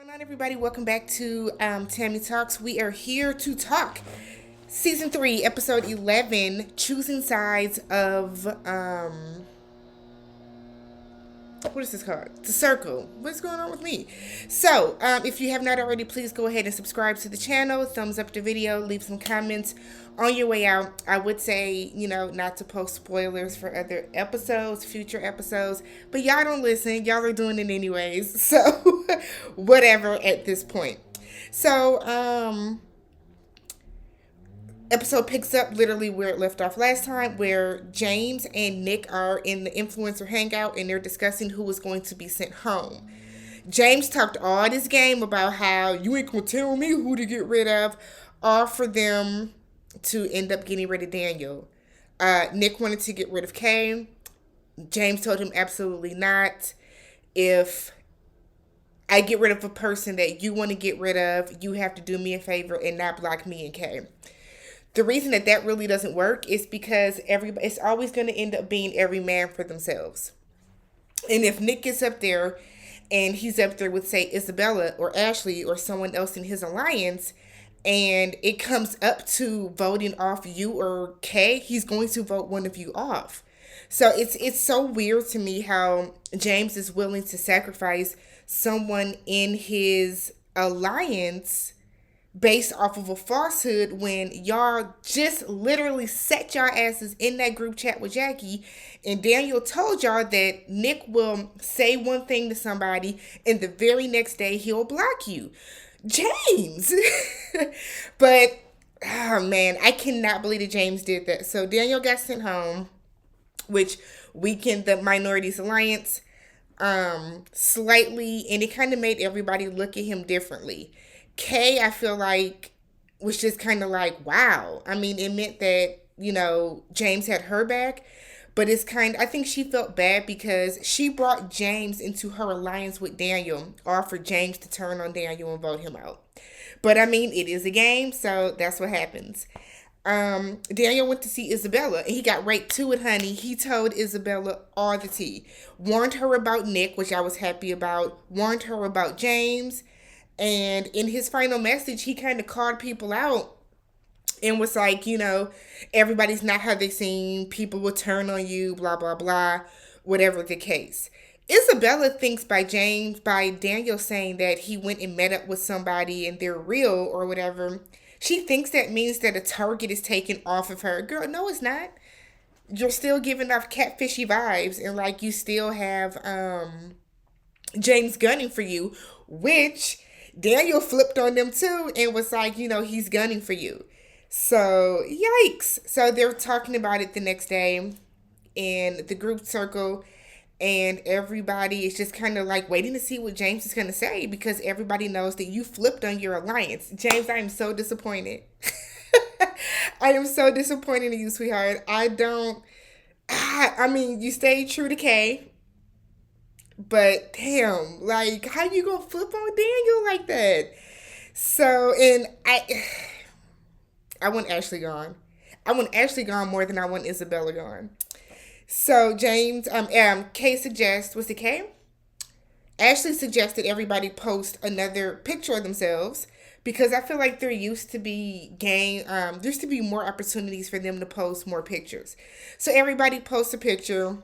What's going on, everybody? Welcome back to Tammy Talks. We are here to talk season 3, episode 11, choosing sides of what is this called? The Circle. What's going on with me? So, if you have not already, please go ahead and subscribe to the channel, thumbs up the video, leave some comments on your way out. I would say, not to post spoilers for other episodes, future episodes, but y'all don't listen. Y'all are doing it anyways. So, whatever at this point. So, episode picks up literally where it left off last time, where James and Nick are in the influencer hangout and they're discussing who is going to be sent home. James talked all this game about how you ain't gonna tell me who to get rid of, all for them to end up getting rid of Daniel. Nick wanted to get rid of Kay. James told him absolutely not. If I get rid of a person that you want to get rid of, you have to do me a favor and not block me and Kay. The reason that really doesn't work is because it's always going to end up being every man for themselves. And if Nick gets up there and he's up there with, say, Isabella or Ashley or someone else in his alliance, and it comes up to voting off you or Kay, he's going to vote one of you off. So it's so weird to me how James is willing to sacrifice someone in his alliance based off of a falsehood when y'all just literally set y'all asses in that group chat with Jackie, and Daniel told y'all that Nick will say one thing to somebody and the very next day he'll block you. James! But, oh man, I cannot believe that James did that. So Daniel got sent home, which weakened the Minorities Alliance slightly, and it kind of made everybody look at him differently. Kay, I feel like, was just kind of like, wow. I mean, it meant that, James had her back, but I think she felt bad because she brought James into her alliance with Daniel, or for James to turn on Daniel and vote him out. But I mean, it is a game, so that's what happens. Daniel went to see Isabella, and he got right to it, honey. He told Isabella all the tea. Warned her about Nick, which I was happy about. Warned her about James. And in his final message, he kind of called people out and was like, everybody's not how they seem. People will turn on you, blah, blah, blah, whatever the case. Isabella thinks by Daniel saying that he went and met up with somebody and they're real or whatever, she thinks that means that a target is taken off of her. Girl, no, it's not. You're still giving off catfishy vibes, and like you still have James gunning for you, which Daniel flipped on them too and was like, he's gunning for you. So, yikes. So they're talking about it the next day in the group circle, and everybody is just kind of like waiting to see what James is going to say because everybody knows that you flipped on your alliance. James, I am so disappointed. I am so disappointed in you, sweetheart. I mean, you stayed true to Kay. But damn, like, how you gonna flip on Daniel like that? So, and I want Ashley gone. I want Ashley gone more than I want Isabella gone. So James, Kay suggests, was it Kay? Ashley suggested everybody post another picture of themselves because I feel like there used to be more opportunities for them to post more pictures. So everybody posts a picture.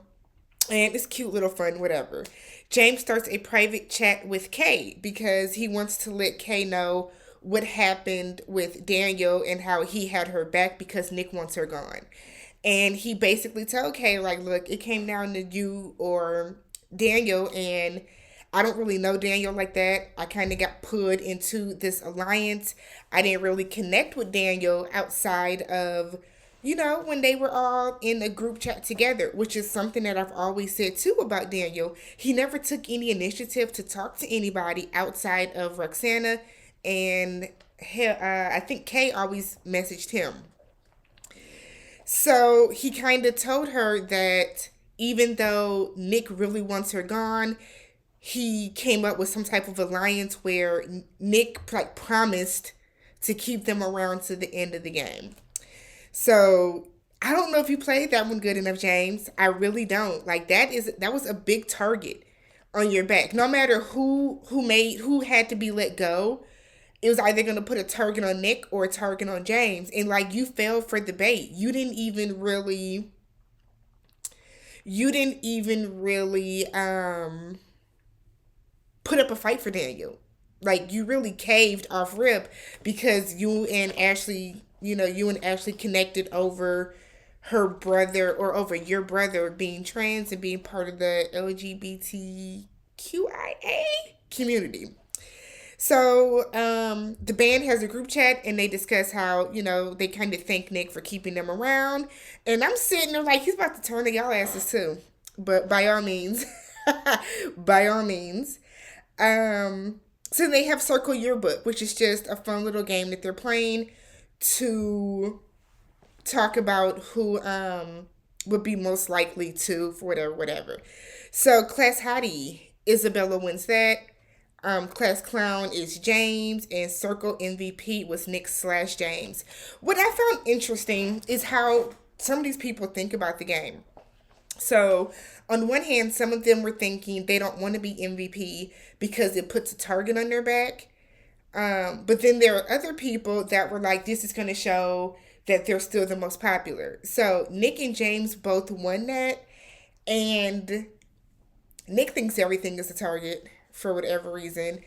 And it's cute, little fun, whatever. James starts a private chat with Kay because he wants to let Kay know what happened with Daniel and how he had her back because Nick wants her gone. And he basically told Kay, like, look, it came down to you or Daniel, and I don't really know Daniel like that. I kind of got put into this alliance. I didn't really connect with Daniel outside of when they were all in a group chat together, which is something that I've always said too about Daniel. He never took any initiative to talk to anybody outside of Roxana, and I think Kay always messaged him. So he kind of told her that even though Nick really wants her gone, he came up with some type of alliance where Nick promised to keep them around to the end of the game. So I don't know if you played that one good enough, James. I really don't. Like that was a big target on your back. No matter who had to be let go, it was either gonna put a target on Nick or a target on James. And like you fell for the bait. You didn't even really put up a fight for Daniel. Like you really caved off rip because you and Ashley connected over her brother or over your brother being trans and being part of the LGBTQIA community. So the band has a group chat and they discuss how, they kind of thank Nick for keeping them around. And I'm sitting there like, he's about to turn to y'all asses too. But by all means, by all means. So they have Circle Yearbook, which is just a fun little game that they're playing to talk about who would be most likely to for whatever. So Class Hottie, Isabella wins that. Class Clown is James, and Circle MVP was Nick slash James. What I found interesting is how some of these people think about the game. So, on one hand, some of them were thinking they don't want to be MVP because it puts a target on their back. But then there are other people that were like, this is going to show that they're still the most popular. So, Nick and James both won that. And Nick thinks everything is a target for whatever reason.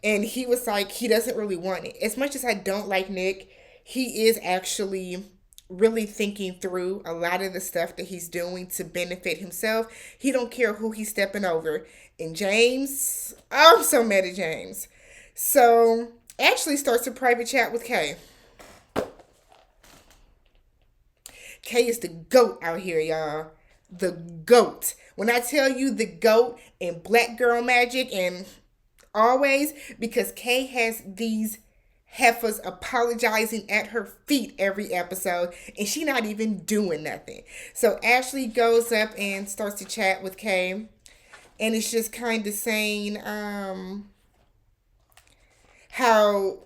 And he was like, he doesn't really want it. As much as I don't like Nick, he is actually really thinking through a lot of the stuff that he's doing to benefit himself. He don't care who he's stepping over. And James, oh, I'm so mad at James. So Ashley starts a private chat with Kay. Kay is the GOAT out here, y'all. The GOAT. When I tell you the GOAT in Black Girl Magic and always, because Kay has these heifers apologizing at her feet every episode and she not even doing nothing. So Ashley goes up and starts to chat with Kay and it's just kind of saying how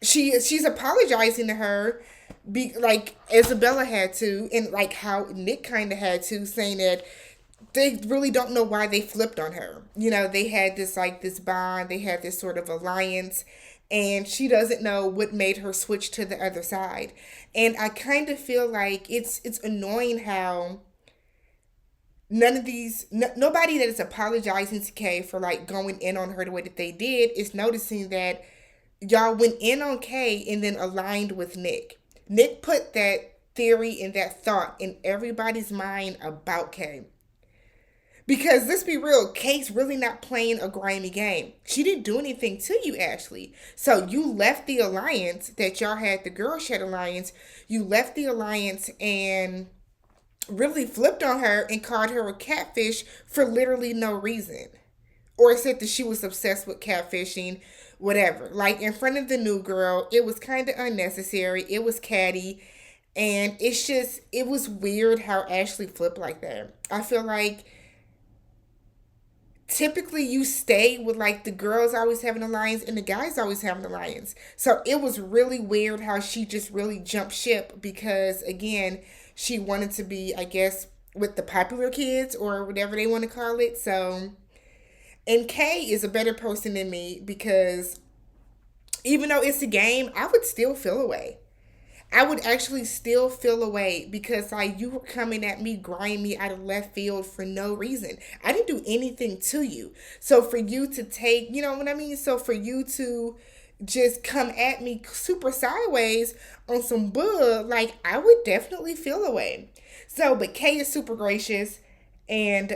she's apologizing to her like Isabella had to, and like how Nick kind of had to, saying that they really don't know why they flipped on her. They had this bond, they had this sort of alliance, and she doesn't know what made her switch to the other side. And I kind of feel like it's annoying how nobody that is apologizing to Kay for like going in on her the way that they did is noticing that y'all went in on Kay and then aligned with Nick. Nick put that theory and that thought in everybody's mind about Kay. Because let's be real, Kay's really not playing a grimy game. She didn't do anything to you, Ashley. So you left the alliance that y'all had, the Girl Shed Alliance. You left the alliance and really flipped on her and called her a catfish for literally no reason. Or said that she was obsessed with catfishing, whatever. Like in front of the new girl, it was kind of unnecessary. It was catty. And it was weird how Ashley flipped like that. I feel like typically you stay with like the girls always have an alliance and the guys always have an alliance. So it was really weird how she just really jumped ship because again, she wanted to be, I guess, with the popular kids or whatever they want to call it. So, and Kay is a better person than me because even though it's a game, I would still feel away. I would actually still feel away because like you were coming at me, grinding me out of left field for no reason. I didn't do anything to you. So for you to take, you know what I mean? So for you to just come at me super sideways on some bug, like I would definitely feel away. So, but Kay is super gracious and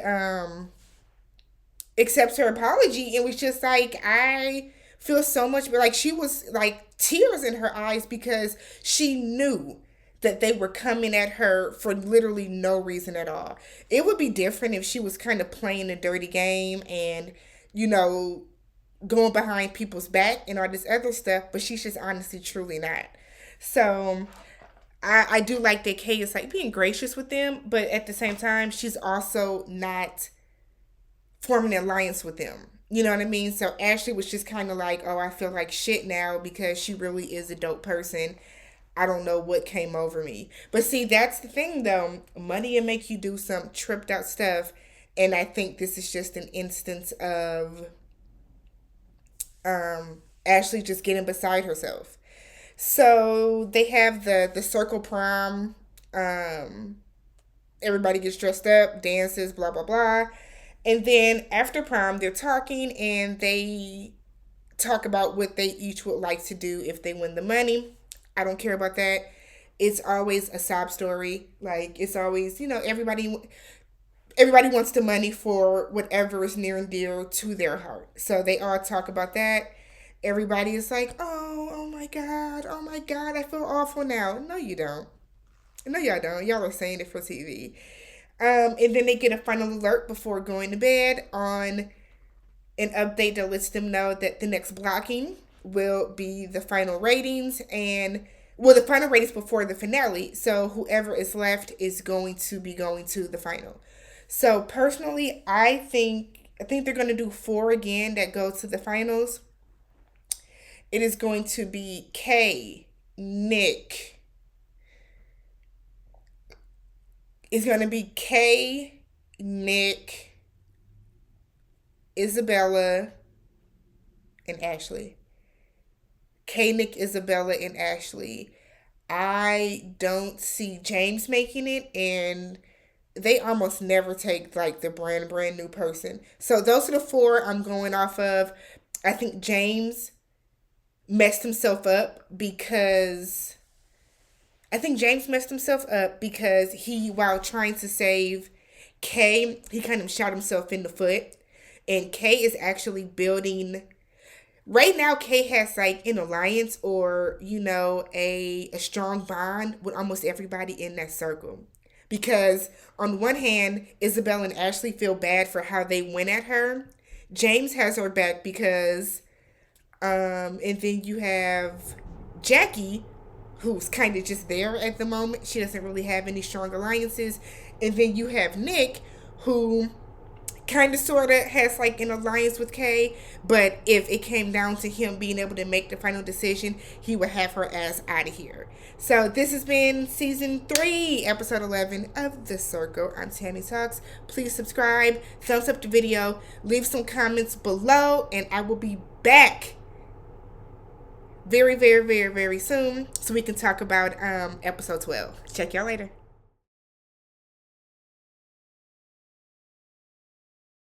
accepts her apology and was just like, I feel so much better. Like she was like tears in her eyes because she knew that they were coming at her for literally no reason at all. It would be different if she was kind of playing a dirty game and, going behind people's back and all this other stuff, but she's just honestly truly not. So I do like that Kay is like being gracious with them, but at the same time, she's also not forming an alliance with them. You know what I mean? So Ashley was just kind of like, oh, I feel like shit now because she really is a dope person. I don't know what came over me. But see, that's the thing though. Money will make you do some tripped out stuff. And I think this is just an instance of Ashley just getting beside herself. So they have the circle prom. Um, Everybody gets dressed up, dances, blah blah blah. And then after prom, they're talking and they talk about what they each would like to do if they win the money. I don't care about that. It's always a sob story. Like it's always, everybody wants the money for whatever is near and dear to their heart. So they all talk about that. Everybody is like, oh my God, I feel awful now. No, you don't. No, y'all don't. Y'all are saying it for TV. And then they get a final alert before going to bed on an update that lets them know that the next blocking will be the final ratings and well the final ratings before the finale. So whoever is left is going to be going to the final. So personally, I think they're going to do 4 again that go to the finals. It is going to be Kay, Nick. It's going to be Kay, Nick, Isabella, and Ashley. Kay, Nick, Isabella, and Ashley. I don't see James making it, and they almost never take like the brand new person. So those are the 4 I'm going off of. I think James messed himself up because he, while trying to save Kay, he kind of shot himself in the foot. And Kay is actually building. Right now, Kay has like an alliance or, a strong bond with almost everybody in that circle. Because on one hand, Isabel and Ashley feel bad for how they went at her. James has her back because, and then you have Jackie, who's kind of just there at the moment. She doesn't really have any strong alliances. And then you have Nick, who kind of sort of has like an alliance with Kay, but if it came down to him being able to make the final decision, he would have her ass out of here. So this has been season 3, episode 11 of The Circle. I'm Tammy Talks. Please subscribe, thumbs up the video, leave some comments below, and I will be back very, very, very, very soon so we can talk about episode 12. Check y'all later.